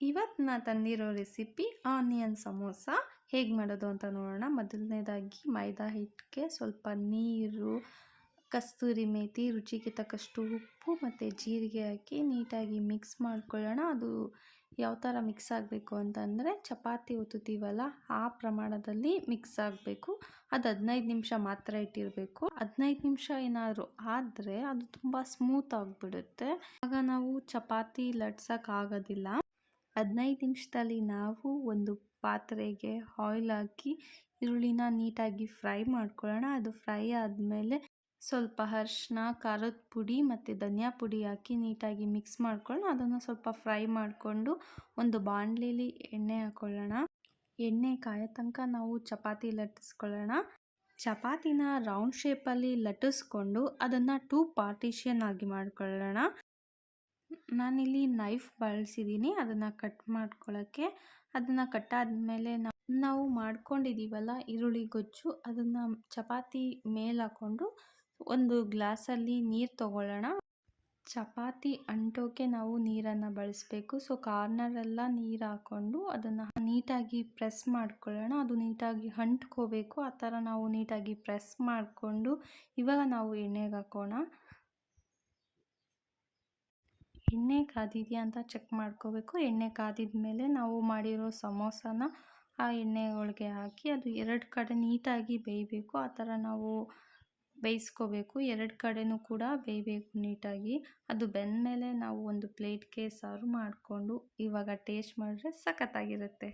ಇವತ್ತು ನಾನು ತಂದಿರೋ recipe onion samosa ಹೇಗೆ ಮಾಡೋದು ಅಂತ ನೋಡೋಣ. ಮೊದಲನೇದಾಗಿ ಮೈದಾ ಹಿಟ್ಟಿಗೆ ಸ್ವಲ್ಪ ನೀರು, ಕಸ್ತೂರಿ ಮೇಥಿ, ರುಚಿಗೆ ತಕ್ಕಷ್ಟು ಉಪ್ಪು ಮತ್ತು ಜೀರಿಗೆ ಹಾಕಿ ನೀಟಾಗಿ ಮಿಕ್ಸ್ ಮಾಡ್ಕೊಳ್ಳೋಣ. ಅದು ಯಾವ ಥರ ಮಿಕ್ಸ್ ಆಗಬೇಕು ಅಂತಂದರೆ ಚಪಾತಿ ಒತ್ತುತ್ತೀವಲ್ಲ ಆ ಪ್ರಮಾಣದಲ್ಲಿ ಮಿಕ್ಸ್ ಆಗಬೇಕು. ಅದು 15 ನಿಮಿಷ ಮಾತ್ರ ಇಟ್ಟಿರಬೇಕು. 15 ನಿಮಿಷ ಏನಾದರೂ ಆದರೆ ಅದು ತುಂಬ ಸ್ಮೂತ್ ಆಗಿಬಿಡುತ್ತೆ. ಆಗ ನಾವು ಚಪಾತಿ ಲಟ್ಸೋಕ್ಕಾಗೋದಿಲ್ಲ. 15 ನಿಮಿಷದಲ್ಲಿ ನಾವು ಒಂದು ಪಾತ್ರೆಗೆ ಆಯಿಲ್ ಹಾಕಿ ಈರುಳ್ಳಿನ ನೀಟಾಗಿ ಫ್ರೈ ಮಾಡ್ಕೊಳ್ಳೋಣ. ಅದು ಫ್ರೈ ಆದಮೇಲೆ ಸ್ವಲ್ಪ ಅರಿಶಿನ, ಖಾರದ ಪುಡಿ ಮತ್ತು ಧನಿಯಾ ಪುಡಿ ಹಾಕಿ ನೀಟಾಗಿ ಮಿಕ್ಸ್ ಮಾಡ್ಕೊಳ್ಳೋಣ. ಅದನ್ನು ಸ್ವಲ್ಪ ಫ್ರೈ ಮಾಡಿಕೊಂಡು ಒಂದು ಬಾಣಲೆಯಲ್ಲಿ ಎಣ್ಣೆ ಹಾಕ್ಕೊಳ್ಳೋಣ. ಎಣ್ಣೆ ಕಾಯೋ ತನಕ ನಾವು ಚಪಾತಿ ಲಟ್ಟಿಸ್ಕೊಳ್ಳೋಣ. ಚಪಾತಿನ ರೌಂಡ್ ಶೇಪಲ್ಲಿ ಲಟ್ಟಿಸ್ಕೊಂಡು ಅದನ್ನು 2 ಪಾರ್ಟಿಷನ್ ಆಗಿ ಮಾಡ್ಕೊಳ್ಳೋಣ. ನಾನಿಲ್ಲಿ ನೈಫ್ ಬಳಸಿದ್ದೀನಿ ಅದನ್ನು ಕಟ್ ಮಾಡ್ಕೊಳ್ಳೋಕ್ಕೆ. ಅದನ್ನು ಕಟ್ಟಾದಮೇಲೆ ನಾವು ಮಾಡ್ಕೊಂಡಿದ್ದೀವಲ್ಲ ಈರುಳ್ಳಿ ಗೊಜ್ಜು, ಅದನ್ನು ಚಪಾತಿ ಮೇಲೆ ಹಾಕ್ಕೊಂಡು ಒಂದು ಗ್ಲಾಸಲ್ಲಿ ನೀರು ತಗೊಳ್ಳೋಣ. ಚಪಾತಿ ಅಂಟೋಕ್ಕೆ ನಾವು ನೀರನ್ನು ಬಳಸಬೇಕು. ಸೊ ಕಾರ್ನರೆಲ್ಲ ನೀರು ಹಾಕ್ಕೊಂಡು ಅದನ್ನು ನೀಟಾಗಿ ಪ್ರೆಸ್ ಮಾಡ್ಕೊಳ್ಳೋಣ. ಅದು ನೀಟಾಗಿ ಅಂಟ್ಕೋಬೇಕು. ಆ ಥರ ನಾವು ನೀಟಾಗಿ ಪ್ರೆಸ್ ಮಾಡಿಕೊಂಡು ಇವಾಗ ನಾವು ಎಣ್ಣೆಗೆ ಹಾಕೋಣ. ಎಣ್ಣೆ ಕಾದಿದೆಯಾ ಅಂತ ಚೆಕ್ ಮಾಡ್ಕೋಬೇಕು. ಎಣ್ಣೆ ಕಾದಿದ ಮೇಲೆ ನಾವು ಮಾಡಿರೋ ಸಮೋಸನ ಆ ಎಣ್ಣೆ ಒಳಗೆ ಹಾಕಿ ಅದು 2 ಕಡೆ ನೀಟಾಗಿ ಬೇಯಬೇಕು. ಆ ಥರ ನಾವು ಬೇಯಿಸ್ಕೋಬೇಕು. 2 ಕಡೆನೂ ಕೂಡ ಬೇಯಬೇಕು ನೀಟಾಗಿ. ಅದು ಬೆಂದಮೇಲೆ ನಾವು ಒಂದು ಪ್ಲೇಟ್ಗೆ ಸರ್ವ್ ಮಾಡಿಕೊಂಡು ಇವಾಗ ಟೇಸ್ಟ್ ಮಾಡಿದ್ರೆ ಸಖತ್ತಾಗಿರುತ್ತೆ.